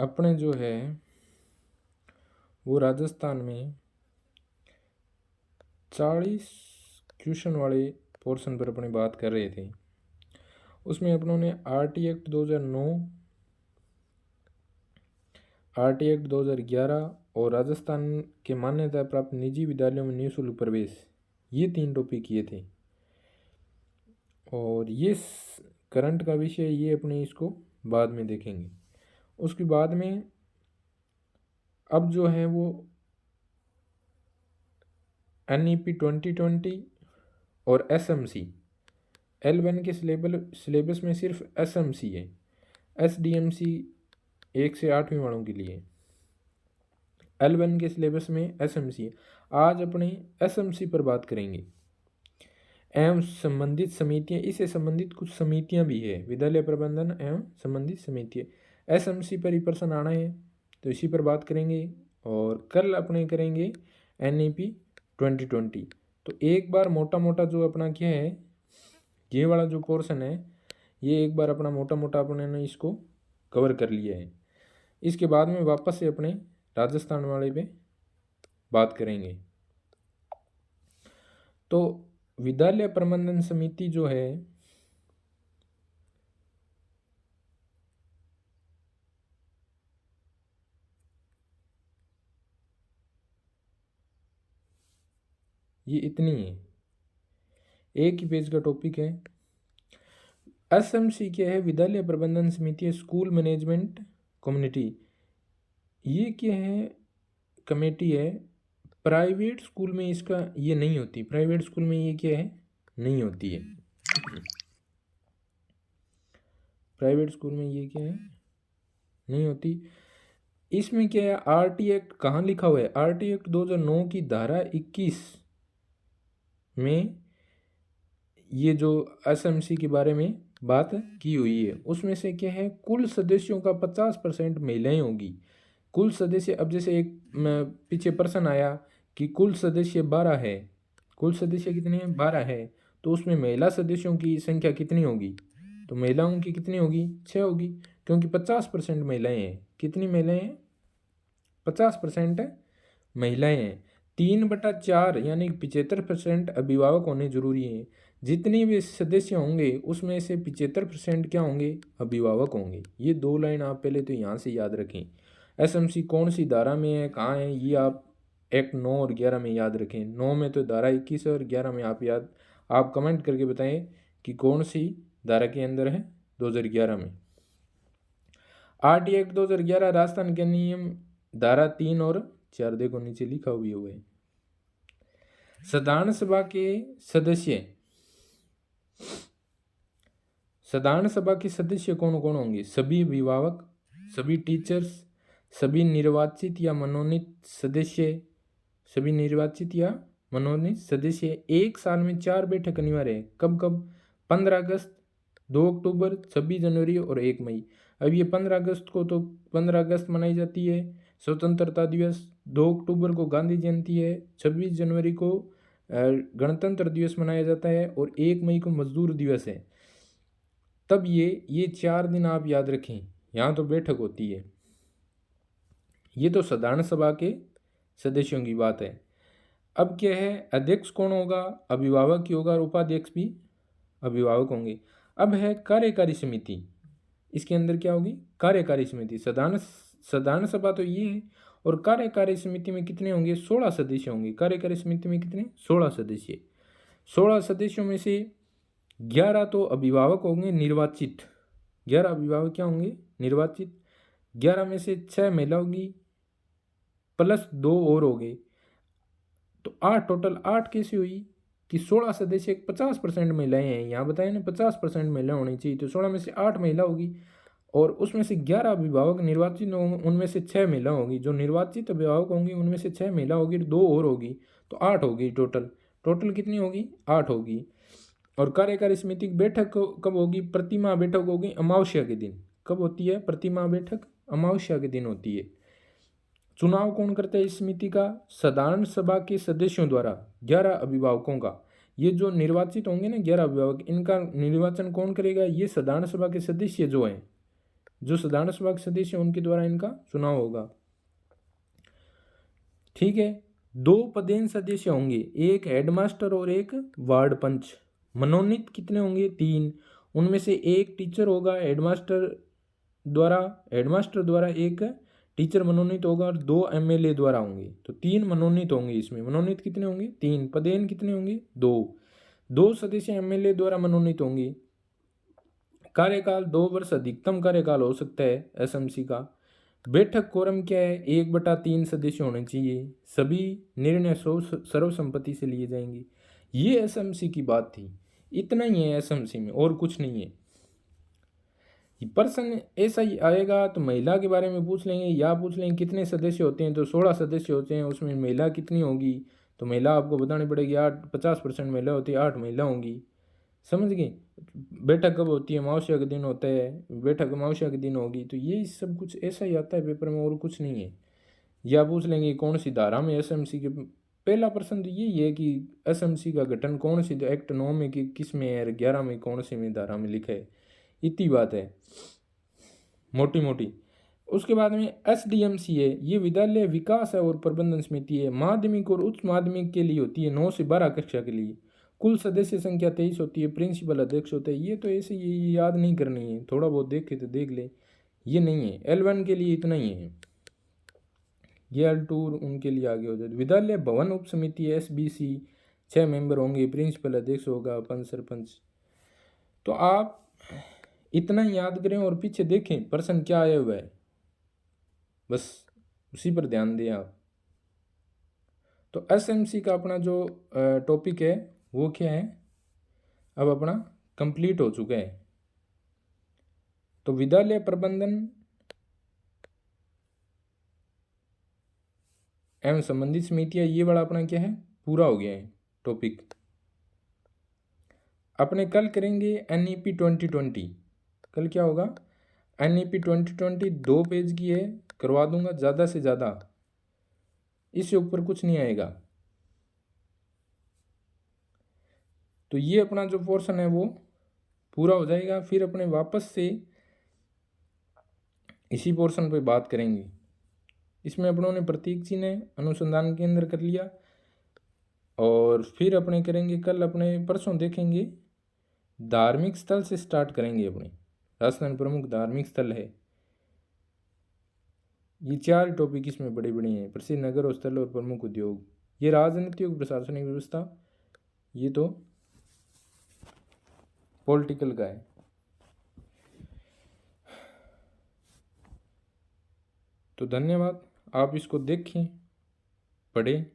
अपने जो है वो राजस्थान में 40 क्वेश्चन वाले पोर्शन पर अपनी बात कर रहे थे। उसमें अपनों ने आरटी एक्ट 2009, आरटी एक्ट 2011 और राजस्थान के मान्यता प्राप्त निजी विद्यालयों में निःशुल्क प्रवेश, ये 3 टॉपिक किए थे। और ये करंट का विषय, ये अपने इसको बाद में देखेंगे। उसके बाद में अब जो है वो NEP 2020 और SMC L1 के सिलेबस में सिर्फ SMC है, SDMC 1 से 8वीं वालों के लिए। L1 के सिलेबस में SMC है। आज अपने SMC पर बात करेंगे एवं संबंधित समितियां, इससे संबंधित कुछ समितियां भी है, विद्यालय प्रबंधन एवं संबंधित समितियां। SMC पर ही प्रश्न आना है तो इसी पर बात करेंगे। और कल अपने करेंगे NEP 2020। तो एक बार मोटा मोटा जो अपना क्या है, ये वाला जो पोर्शन है, ये एक बार अपना मोटा मोटा अपने ने इसको कवर कर लिया है। इसके बाद में वापस से अपने राजस्थान वाले पे बात करेंगे। तो विद्यालय प्रबंधन समिति जो है ये इतनी है, एक ही पेज का टॉपिक है। SMC क्या है, विद्यालय प्रबंधन समिति है, स्कूल मैनेजमेंट कम्युनिटी। ये क्या है, कमेटी है। प्राइवेट स्कूल में इसका ये नहीं होती, प्राइवेट स्कूल में ये क्या है, नहीं होती है। प्राइवेट स्कूल में ये क्या है, नहीं होती। इसमें क्या है, आरटी एक्ट कहाँ लिखा हुआ है, आरटी एक्ट 2009 की धारा 21 में ये जो SMC के बारे में बात की हुई है। उसमें से क्या है, कुल सदस्यों का 50% महिलाएं होगी। कुल सदस्य, अब जैसे एक पीछे प्रश्न आया कि कुल सदस्य 12 है, कुल सदस्य कितने हैं, 12 है, तो उसमें महिला सदस्यों की संख्या कितनी होगी, तो महिलाओं की कितनी होगी, 6 होगी, क्योंकि 50% महिलाएं हैं। कितनी महिलाएं हैं, 50% महिलाएं हैं। 3/4 यानी 75% अभिभावक होने जरूरी हैं। जितने भी सदस्य होंगे उसमें से 75% क्या होंगे, अभिभावक होंगे। ये 2 लाइन आप पहले तो यहाँ से याद रखें। SMC कौन सी धारा में है, कहाँ है, ये आप एक्ट 9 और 11 में याद रखें। 9 में तो धारा 21 और 11 में आप कमेंट करके बताएं कि कौन सी धारा के अंदर है 2011 में। RT एक्ट 2011 राजस्थान के नियम धारा 3 और 4 देखो नीचे लिखा हुआ है। साधारण सभा के सदस्य, साधारण सभा के सदस्य कौन कौन होंगे, सभी अभिभावक, सभी टीचर्स, सभी निर्वाचित या मनोनीत सदस्य, सभी निर्वाचित या मनोनीत सदस्य। 1 साल में 4 बैठक अनिवार्य है। कब कब, 15 अगस्त, 2 अक्टूबर, 26 जनवरी और 1 मई। अब ये 15 अगस्त को तो 15 अगस्त मनाई जाती है स्वतंत्रता दिवस, 2 अक्टूबर को गांधी जयंती है, 26 जनवरी को गणतंत्र दिवस मनाया जाता है और 1 मई को मजदूर दिवस है। तब ये 4 दिन आप याद रखें, यहाँ तो बैठक होती है। ये तो साधारण सभा के सदस्यों की बात है। अब क्या है, अध्यक्ष कौन होगा, अभिभावक ही होगा और उपाध्यक्ष भी अभिभावक होंगे। अब है कार्यकारी समिति, इसके अंदर क्या होगी, कार्यकारी समिति। साधारण सभा तो ये है, और कार्यकारी समिति में कितने होंगे, 16 सदस्य होंगे। कार्यकारी समिति में कितने, 16 सदस्य। 16 सदस्यों में से 11 तो अभिभावक होंगे निर्वाचित, 11 अभिभावक क्या होंगे, निर्वाचित। 11 में से 6 महिला होगी प्लस 2 और हो गए, तो 8 टोटल। 8 कैसे हुई कि 16 सदस्य 50% महिलाएं हैं, यहाँ बताया ना 50% महिला होनी चाहिए, तो 16 में से 8 महिला होगी और उसमें से 11 अभिभावक निर्वाचित होंगे, उनमें से 6 महिला होगी। जो निर्वाचित अभिभावक होंगे उनमें से 6 महिला होगी, 2 और होगी, तो 8 होगी टोटल। टोटल कितनी होगी, 8 होगी। और कार्यकारी समिति की बैठक कब होगी, प्रतिमाह बैठक होगी अमावस्या के दिन। कब होती है प्रतिमाह बैठक, अमावस्या के दिन होती है। चुनाव कौन करता है इस समिति का, साधारण सभा के सदस्यों द्वारा 11 अभिभावकों का। ये जो निर्वाचित होंगे ना 11 अभिभावक, इनका निर्वाचन कौन करेगा, ये साधारण सभा के सदस्य जो हैं जो साधारण सभा के सदस्य हैं उनके द्वारा इनका चुनाव होगा। ठीक है, 2 पदेन सदस्य होंगे, एक हेडमास्टर और एक वार्ड पंच। मनोनीत कितने होंगे? 3। उनमें से एक टीचर होगा हेडमास्टर द्वारा एक टीचर मनोनीत होगा और 2 एमएलए द्वारा होंगे। तो 3 मनोनीत होंगे। इसमें मनोनीत कितने होंगे? 3। पदेन कितने होंगे? 2 सदस्य एमएलए द्वारा मनोनीत होंगे। कार्यकाल 2 वर्ष अधिकतम कार्यकाल हो सकता है एसएमसी का। बैठक कोरम क्या है? 1/3 सदस्य होने चाहिए। सभी निर्णय सर्वसम्मति से लिए जाएंगे। ये एसएमसी की बात थी। इतना ही है एसएमसी में, और कुछ नहीं है। प्रश्न ऐसा ही आएगा तो महिला के बारे में पूछ लेंगे, या पूछ लेंगे कितने सदस्य होते हैं, तो 16 सदस्य होते हैं, उसमें महिला कितनी होगी, तो महिला आपको बतानी पड़ेगी 50% महिला होती है, 8 महिला होंगी। समझ गए? बैठक कब होती है? अमावस्या के दिन होता है, बैठक अमावस्या के दिन होगी। तो ये सब कुछ ऐसा ही आता है पेपर में, और कुछ नहीं है। या पूछ लेंगे कौन सी धारा में एसएमसी के, पहला प्रश्न तो यही है कि एसएमसी का गठन कौन सी एक्ट 9 में कि किस में है, 11 में कौन सी में धारा में लिखा है। इतनी बात है मोटी मोटी। उसके बाद में एसडीएमसी है, ये विद्यालय विकास है और प्रबंधन समिति है। माध्यमिक और उच्च माध्यमिक के लिए होती है, 9 से 12 कक्षा के लिए। कुल सदस्य संख्या 23 होती है। प्रिंसिपल अध्यक्ष होता है। ये तो ऐसे ही याद नहीं करनी है, थोड़ा बहुत देखे तो देख ले, ये नहीं है। L1 के लिए इतना ही है। ये L2 उनके लिए आगे हो जाए। विद्यालय भवन उप समिति SBC, 6 मेंबर होंगे। प्रिंसिपल अध्यक्ष होगा, पंच सरपंच। तो आप इतना ही याद करें और पीछे देखें प्रश्न क्या आया हुआ है, बस उसी पर ध्यान दें आप। तो एसएमसी का अपना जो टॉपिक है वो क्या है, अब अपना कंप्लीट हो चुका है। तो विद्यालय प्रबंधन एवं संबंधित समितियां, ये वाला अपना क्या है, पूरा हो गया है टॉपिक। अपने कल करेंगे NEP 2020। कल क्या होगा? NEP 2020 2 पेज की है, करवा दूंगा ज़्यादा से ज़्यादा, इससे ऊपर कुछ नहीं आएगा। तो ये अपना जो पोर्शन है वो पूरा हो जाएगा। फिर अपने वापस से इसी पोर्शन पे बात करेंगे। इसमें अपनों ने प्रतीक चिन्ह अनुसंधान केंद्र कर लिया, और फिर अपने करेंगे कल, अपने परसों देखेंगे धार्मिक स्थल से स्टार्ट करेंगे। अपने राजस्थान प्रमुख धार्मिक स्थल है, ये 4 टॉपिक इसमें बड़े बड़े हैं। प्रसिद्ध नगर और स्थल और प्रमुख उद्योग, ये राजनीतिक और प्रशासनिक व्यवस्था, ये तो पॉलिटिकल का है। तो धन्यवाद, आप इसको देखें, पढ़ें।